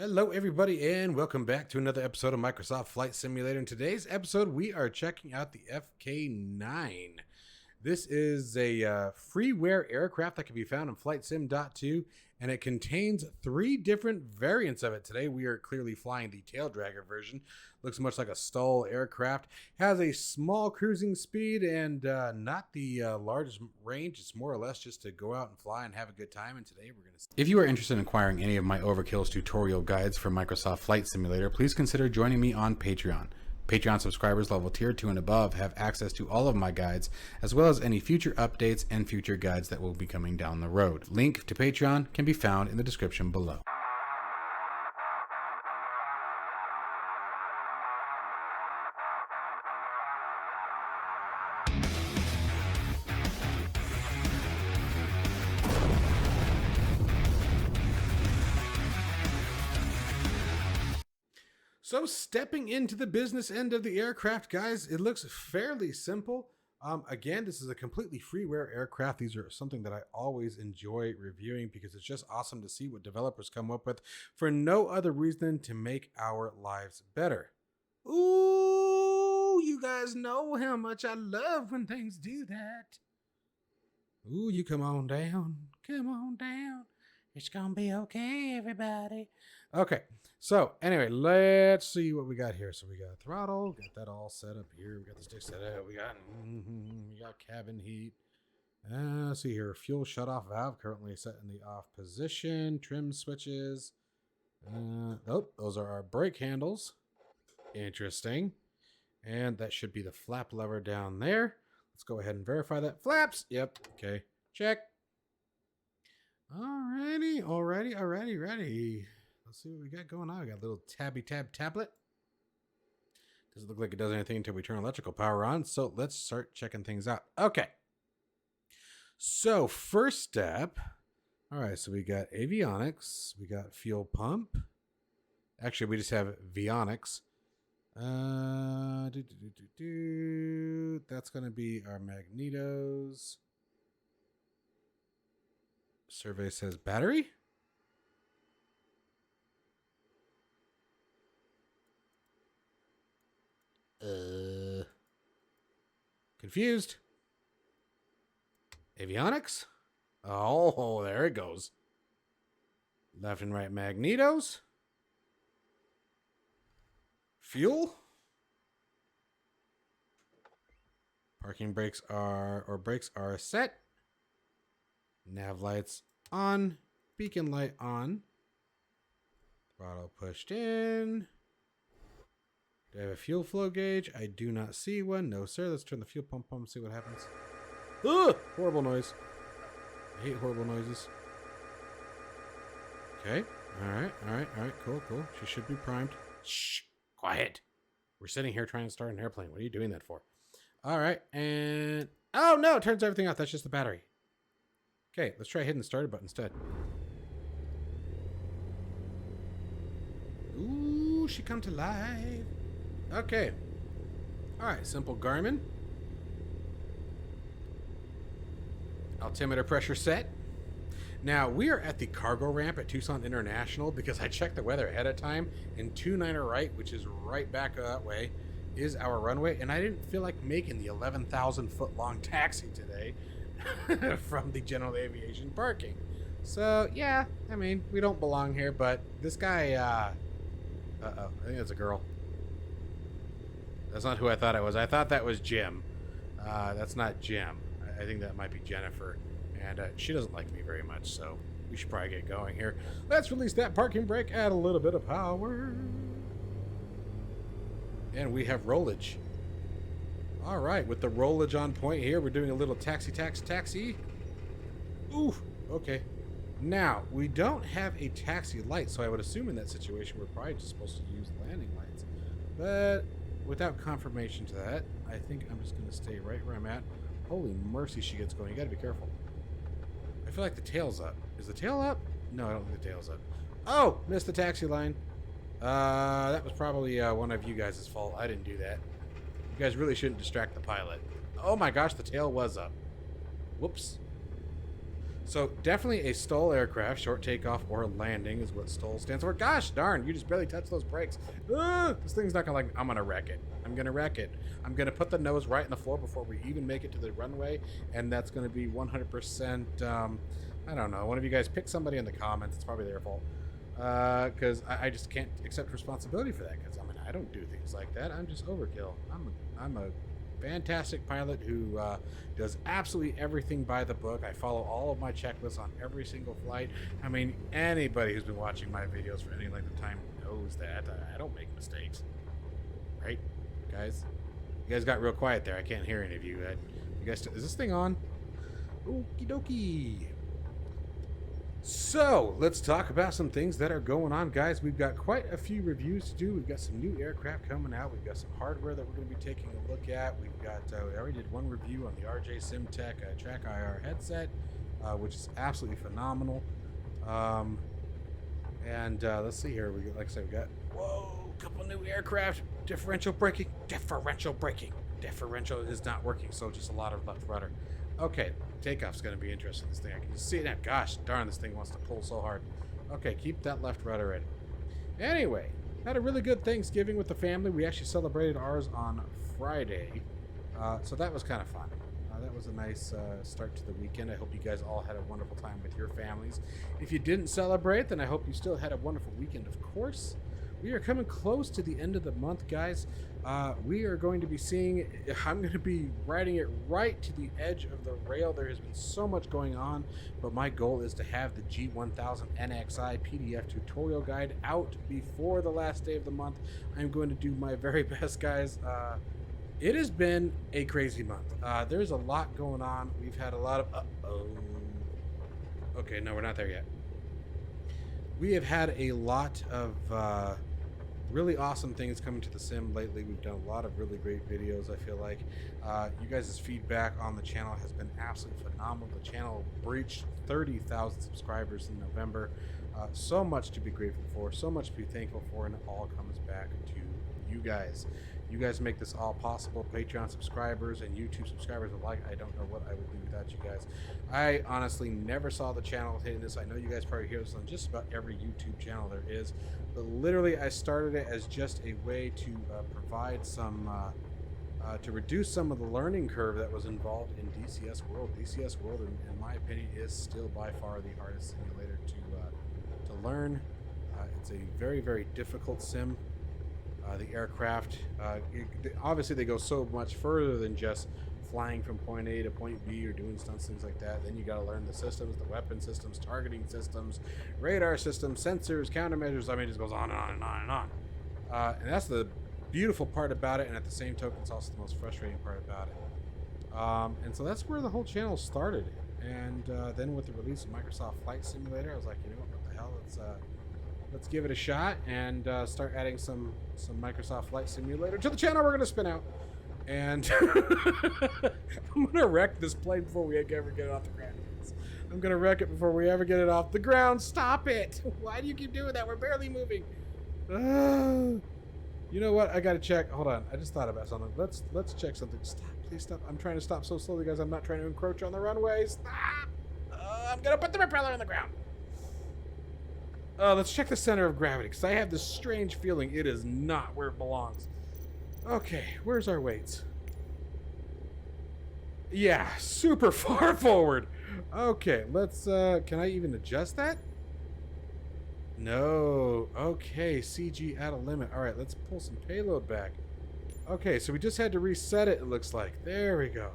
Hello everybody and welcome back to another episode of Microsoft Flight Simulator. In today's episode we are checking out the FK9. This is a freeware aircraft that can be found in FlightSim.2 and it contains 3 different variants of it. Today we are clearly flying the tail dragger version. Looks much like a STOL aircraft. Has a small cruising speed and not the largest range. It's more or less just to go out and fly and have a good time. And today we're going to... If you are interested in acquiring any of my Overkill's tutorial guides for Microsoft Flight Simulator, please consider joining me on Patreon. Patreon subscribers level tier 2 and above have access to all of my guides, as well as any future updates and future guides that will be coming down the road. Link to Patreon can be found in the description below. So stepping into the business end of the aircraft, guys, it looks fairly simple. Again, this is a completely freeware aircraft. These are something that I always enjoy reviewing because it's just awesome to see what developers come up with for no other reason than to make our lives better. Ooh, you guys know how much I love when things do that. Ooh, you come on down. Come on down. It's gonna be okay, everybody. Okay, so anyway, let's see what we got here. So we got throttle, got that all set up here. We got the stick set up. We got cabin heat. Let's see here, fuel shutoff valve currently set in the off position. Trim switches. Oh, those are our brake handles. Interesting. And that should be the flap lever down there. Let's go ahead and verify that. Flaps. Yep. Okay. Check. Alrighty. Let's see what we got going on. We got a little tablet. Doesn't look like it does anything until we turn electrical power on. So let's start checking things out. Okay. So first step. All right. So we got avionics. We got fuel pump. Actually, we just have vionics. That's going to be our magnetos. Survey says battery. Confused. Avionics. Oh, there it goes. Left and right magnetos. Fuel. Parking brakes are set. Nav lights on. Beacon light on. Throttle pushed in. Do I have a fuel flow gauge? I do not see one. No, sir. Let's turn the fuel pump on and see what happens. Ugh! Horrible noise. I hate horrible noises. Okay. Alright. Cool. She should be primed. Shh! Quiet! We're sitting here trying to start an airplane. What are you doing that for? Alright, and... Oh, no! It turns everything off. That's just the battery. Okay, let's try hitting the starter button instead. Ooh, she come to life. Okay. Alright, simple Garmin. Altimeter pressure set. Now, we are at the cargo ramp at Tucson International because I checked the weather ahead of time, and 29er right, which is right back that way, is our runway, and I didn't feel like making the 11,000 foot long taxi today from the general aviation parking. So, yeah, I mean, we don't belong here, but this guy, uh-oh, I think that's a girl. That's not who I thought it was. I thought that was Jim. That's not Jim. I think that might be Jennifer. And she doesn't like me very much, so we should probably get going here. Let's release that parking brake, add a little bit of power. And we have rollage. All right, with the rollage on point here, we're doing a little taxi. Ooh, okay. Now, we don't have a taxi light, so I would assume in that situation we're probably just supposed to use landing lights. But without confirmation to that, I think I'm just going to stay right where I'm at. Holy mercy, she gets going. You got to be careful. I feel like the tail's up. Is the tail up? No, I don't think the tail's up. Oh, missed the taxi line. That was probably one of you guys' fault. I didn't do that. You guys really shouldn't distract the pilot. Oh my gosh, the tail was up. Whoops. So definitely a STOL aircraft, short takeoff or landing is what STOL stands for. Gosh darn, you just barely touched those brakes. This thing's not gonna I'm gonna wreck it. I'm gonna wreck it. I'm gonna put the nose right in the floor before we even make it to the runway, and that's gonna be 100%, I don't know, one of you guys pick somebody in the comments, it's probably their fault. Because I just can't accept responsibility for that, because I don't do things like that. I'm just overkill. I'm a fantastic pilot who does absolutely everything by the book. I follow all of my checklists on every single flight. I mean, anybody who's been watching my videos for any length of time knows that. I don't make mistakes. Right, guys? You guys got real quiet there. I can't hear any of you. You guys, is this thing on? Okie dokie. So, let's talk about some things that are going on, guys. We've got quite a few reviews to do. We've got some new aircraft coming out. We've got some hardware that we're going to be taking a look at. We've got, we already did one review on the RJ SimTech Track IR headset, which is absolutely phenomenal. Let's see here. Like I said, we got, whoa, a couple new aircraft. Differential braking. Differential is not working, so just a lot of left rudder. Okay, takeoff's going to be interesting. This thing, I can just see it now. Gosh darn, this thing wants to pull so hard. Okay, keep that left rudder ready. Anyway, had a really good Thanksgiving with the family. We actually celebrated ours on Friday, so that was kind of fun. That was a nice start to the weekend. I hope you guys all had a wonderful time with your families. If you didn't celebrate, then I hope you still had a wonderful weekend, of course. We are coming close to the end of the month, guys. We are going to be seeing, I'm going to be riding it right to the edge of the rail. There has been so much going on, but my goal is to have the G1000 NXI PDF tutorial guide out before the last day of the month. I'm going to do my very best, guys. It has been a crazy month. There's a lot going on. We've had a lot of, okay, no, we're not there yet. We have had a lot of really awesome things coming to the sim lately. We've done a lot of really great videos, I feel like. You guys' feedback on the channel has been absolutely phenomenal. The channel breached 30,000 subscribers in November. So much to be grateful for, so much to be thankful for, and it all comes back to you guys. You guys make this all possible. Patreon subscribers and YouTube subscribers alike. I don't know what I would do without you guys. I honestly never saw the channel hitting this. I know you guys probably hear this on just about every YouTube channel there is. But literally, I started it as just a way to provide some, to reduce some of the learning curve that was involved in DCS World. DCS World, in my opinion, is still by far the hardest simulator to learn. It's a very, very difficult sim. The aircraft, obviously they go so much further than just flying from point A to point B or doing stunts, things like that. Then you got to learn the systems, the weapon systems, targeting systems, radar systems, sensors, countermeasures. I mean, it just goes on and on and on and on. And that's the beautiful part about it, and at the same token, it's also the most frustrating part about it. And so that's where the whole channel started. And then with the release of Microsoft Flight Simulator, I was like, you know what the hell, let's give it a shot and start adding some Microsoft Flight Simulator to the channel we're going to spin out. And I'm going to wreck this plane before we ever get it off the ground. I'm going to wreck it before we ever get it off the ground. Stop it. Why do you keep doing that? We're barely moving. You know what? I got to check. Hold on. I just thought about something. Let's check something. Stop. Please stop. I'm trying to stop so slowly, guys. I'm not trying to encroach on the runway. Stop. I'm going to put the propeller on the ground. Let's check the center of gravity, because I have this strange feeling it is not where it belongs. Okay, where's our weights? Yeah, super far forward. Okay, let's, can I even adjust that? No. Okay, CG at a limit. All right, let's pull some payload back. Okay, so we just had to reset it, it looks like. There we go.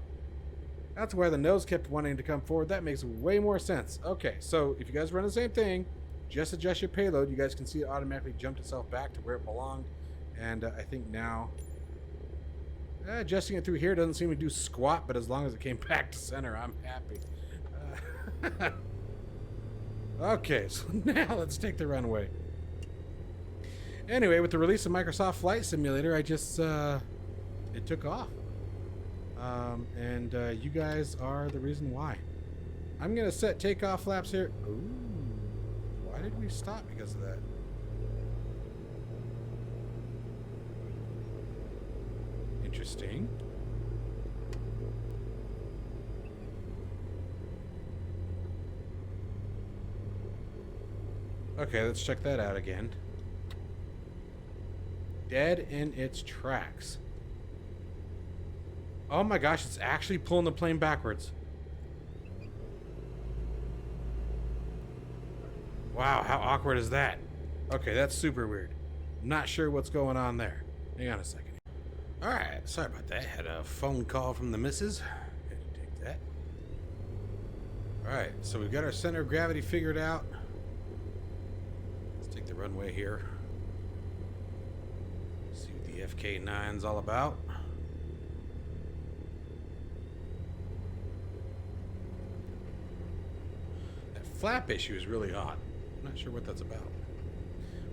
That's why the nose kept wanting to come forward. That makes way more sense. Okay, so if you guys run the same thing, just adjust your payload. You guys can see it automatically jumped itself back to where it belonged. And I think now, adjusting it through here doesn't seem to do squat, but as long as it came back to center, I'm happy. Okay, so now let's take the runway. Anyway, with the release of Microsoft Flight Simulator, I just, it took off. You guys are the reason why. I'm going to set takeoff flaps here. Ooh. Why did we stop because of that? Interesting. Okay, let's check that out again. Dead in its tracks. Oh my gosh, it's actually pulling the plane backwards. Wow, how awkward is that? Okay, that's super weird. Not sure what's going on there. Hang on a second. Alright, sorry about that. Had a phone call from the missus. Had to take that. Alright, so we've got our center of gravity figured out. Let's take the runway here. See what the FK9's all about. That flap issue is really odd. I'm not sure what that's about.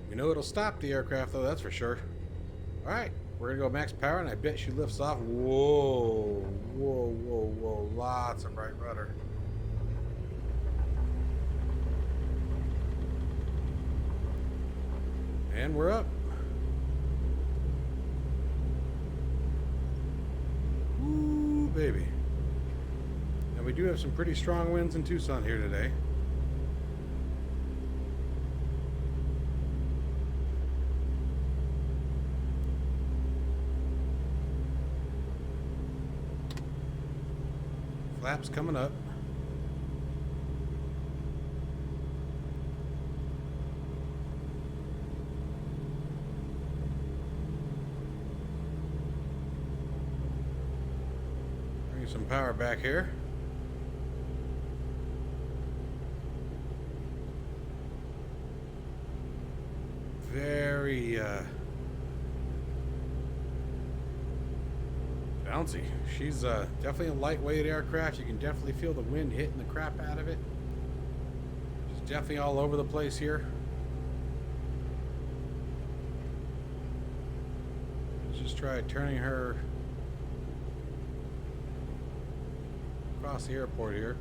We know it'll stop the aircraft though, that's for sure. Alright, we're gonna go max power and I bet she lifts off. Whoa, whoa, whoa, whoa. Lots of bright rudder. And we're up. Ooh, baby. Now we do have some pretty strong winds in Tucson here today. Flaps coming up. Bring some power back here. Very bouncy. She's definitely a lightweight aircraft. You can definitely feel the wind hitting the crap out of it. She's definitely all over the place here. Let's just try turning her across the airport here.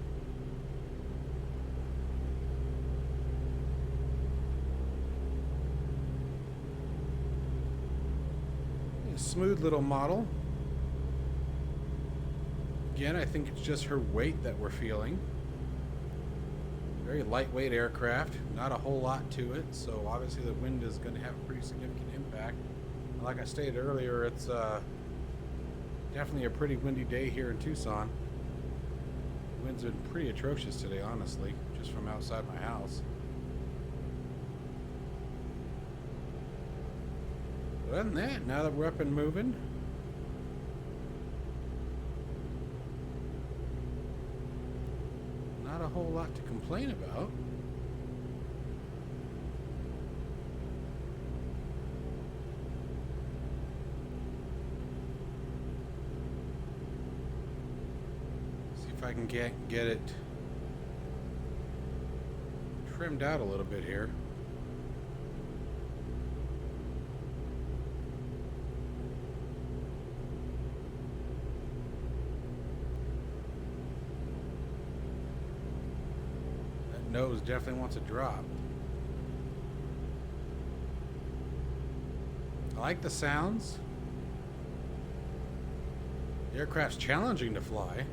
A smooth little model. Again, I think it's just her weight that we're feeling. Very lightweight aircraft, not a whole lot to it, so obviously the wind is going to have a pretty significant impact. Like I stated earlier, it's definitely a pretty windy day here in Tucson. The winds have been pretty atrocious today, honestly, just from outside my house. But other than that, now that we're up and moving, not a whole lot to complain about. See if I can get it trimmed out a little bit here. Nose definitely wants to drop. I like the sounds. The aircraft's challenging to fly,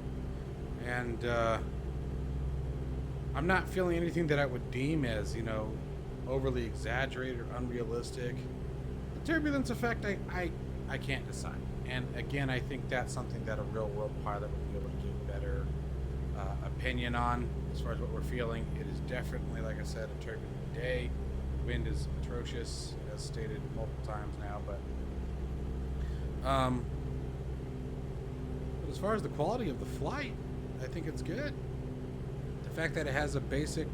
and I'm not feeling anything that I would deem as, you know, overly exaggerated or unrealistic. The turbulence effect, I can't decide. And again, I think that's something that a real world pilot would be able to give better opinion on. As far as what we're feeling, it is definitely, like I said, a turbulent day. The wind is atrocious, as stated multiple times now. But as far as the quality of the flight, I think it's good. The fact that it has a basic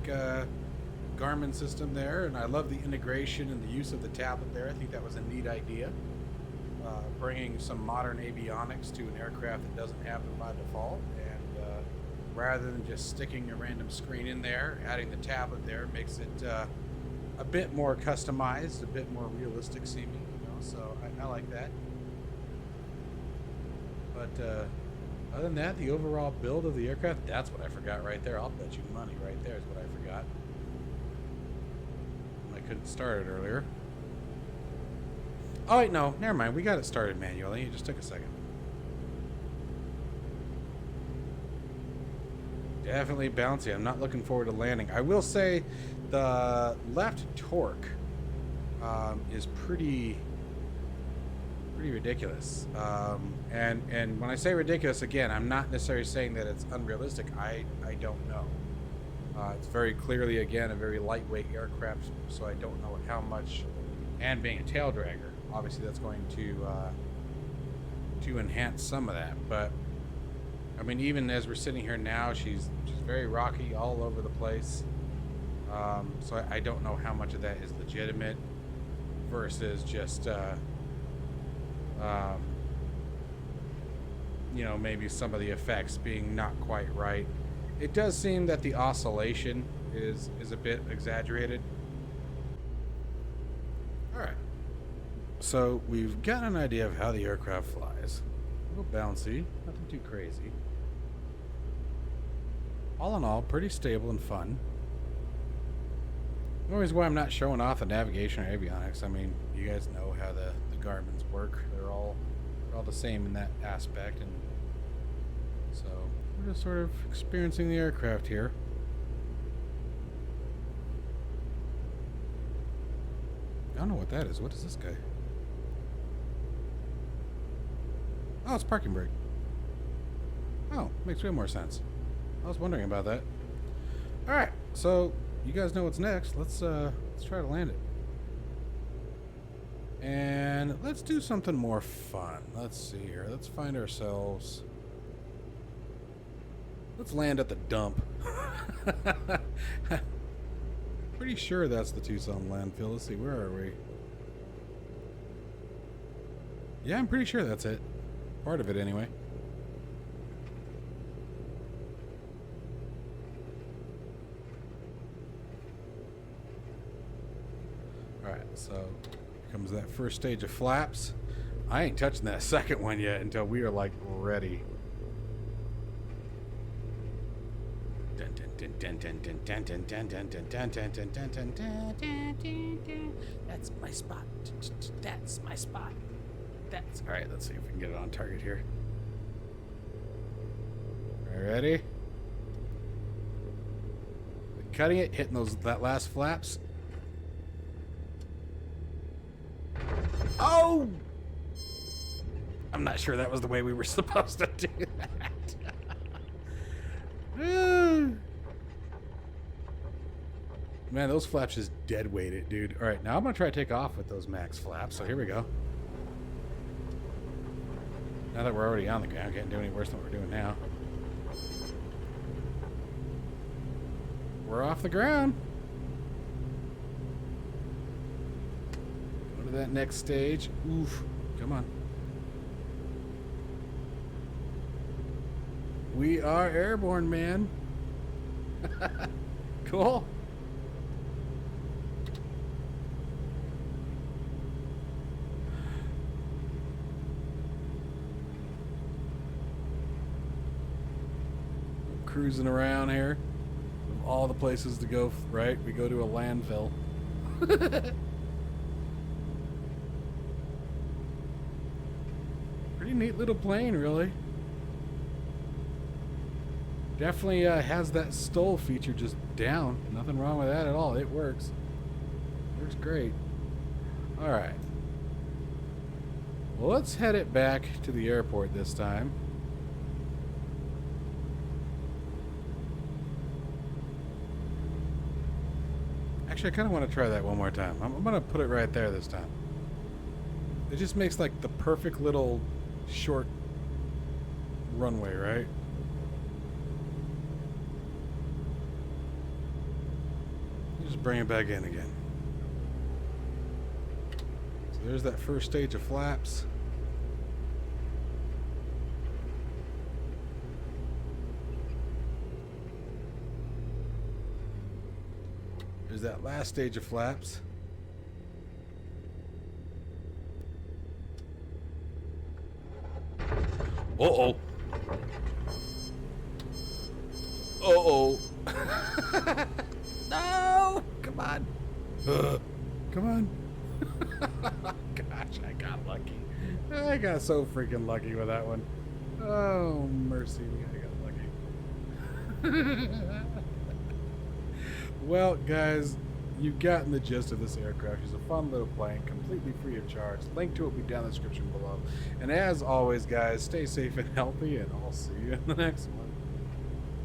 Garmin system there, and I love the integration and the use of the tablet there. I think that was a neat idea. Bringing some modern avionics to an aircraft that doesn't have them by default, and rather than just sticking a random screen in there, adding the tablet there makes it a bit more customized, a bit more realistic seeming, you know, so I like that. But other than that, the overall build of the aircraft, that's what I forgot right there. I'll bet you money right there is what I forgot. I couldn't start it earlier. Oh wait, no, never mind. We got it started manually. It just took a second. Definitely bouncy. I'm not looking forward to landing. I will say the left torque is pretty ridiculous. And when I say ridiculous, again, I'm not necessarily saying that it's unrealistic. I don't know. It's very clearly, again, a very lightweight aircraft, so I don't know how much. And being a tail dragger, obviously that's going to enhance some of that. But I mean, even as we're sitting here now, she's very rocky all over the place. So I don't know how much of that is legitimate versus just you know, maybe some of the effects being not quite right. It does seem that the oscillation is a bit exaggerated. Alright. So we've got an idea of how the aircraft flies. A little bouncy, nothing too crazy. All in all, pretty stable and fun. The reason why I'm not showing off the navigation or avionics, I mean, you guys know how the Garmin's work. They're all the same in that aspect, and so we're just sort of experiencing the aircraft here. I don't know what that is. What is this guy? Oh, it's parking brake. Oh, makes way more sense. I was wondering about that. All right, so you guys know what's next. Let's try to land it. And let's do something more fun. Let's see here. Let's find ourselves. Let's land at the dump. Pretty sure that's the Tucson landfill. Let's see, where are we? Yeah, I'm pretty sure that's it. Part of it, anyway. Alright, so comes that first stage of flaps. I ain't touching that second one yet until we are like ready. That's my spot. That's my spot. That's all right. Let's see if we can get it on target here. All right, ready? Cutting it, hitting that last flaps. Oh! I'm not sure that was the way we were supposed to do that. Man, those flaps just dead weight it, dude. All right, now I'm gonna try to take off with those max flaps. So here we go. Now that we're already on the ground, can't do any worse than what we're doing now. We're off the ground. Go to that next stage. Oof, come on. We are airborne, man. Cool. Cruising around here. Of all the places to go, right? We go to a landfill. Pretty neat little plane, really. Definitely has that STOL feature just down. Nothing wrong with that at all. It works. Works great. Alright. Well, let's head it back to the airport this time. Actually, I kind of want to try that one more time. I'm going to put it right there this time. It just makes like the perfect little short runway, right? Just bring it back in again. So there's that first stage of flaps. There's that last stage of flaps. Uh-oh. Uh-oh. No! Come on. Come on. Gosh, I got lucky. I got so freaking lucky with that one. Oh, mercy me, I got lucky. Well, guys, you've gotten the gist of this aircraft. She's a fun little plane, completely free of charge. Link to it will be down in the description below. And as always, guys, stay safe and healthy, and I'll see you in the next one.